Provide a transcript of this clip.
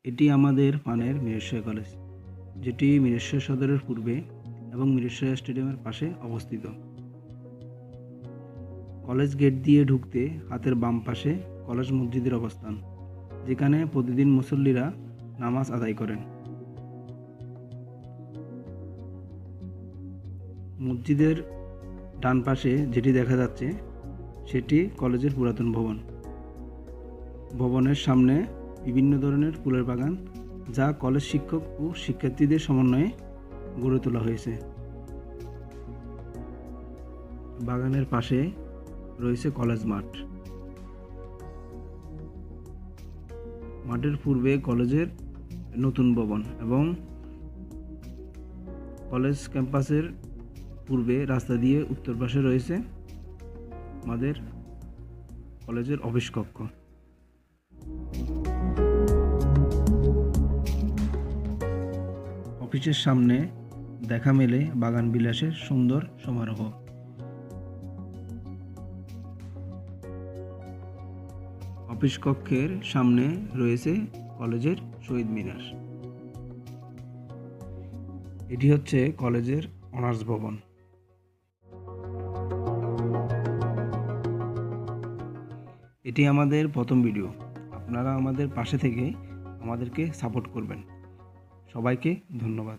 এটি আমাদের ফানের মিরেশ্বর কলেজ, যেটি মিরেশ্বর সদরের পূর্বে এবং মিরেশ্বর স্টেডিয়ামের পাশে অবস্থিত। কলেজ গেট দিয়ে ঢুকতে হাতের বাম পাশে কলেজ মসজিদের অবস্থান, যেখানে প্রতিদিন মুসল্লিরা নামাজ আদায় করেন। মসজিদের ডান পাশে যেটি দেখা যাচ্ছে সেটি কলেজের পুরাতন ভবন। ভবনের সামনে বিভিন্ন ধরনের ফুলের বাগান, যা কলেজ শিক্ষক ও শিক্ষার্থীদের সমন্বয়ে গড়ে তোলা হয়েছে। বাগানের পাশে রয়েছে কলেজ মাঠ। মাঠের পূর্বে কলেজের নতুন ভবন এবং কলেজ ক্যাম্পাসের পূর্বে রাস্তা দিয়ে উত্তর পাশে রয়েছে আমাদের কলেজের অফিস কক্ষ। অফিসের সামনে দেখা মেলে বাগান বিলাসের সুন্দর সমারোহ। অফিস কক্ষের সামনে রয়েছে কলেজের শহীদ মিনার। এটি হচ্ছে কলেজের অনার্স ভবন। এটি আমাদের প্রথম ভিডিও। আপনারা আমাদের পাশে থেকে আমাদেরকে সাপোর্ট করবেন। সবাইকে ধন্যবাদ।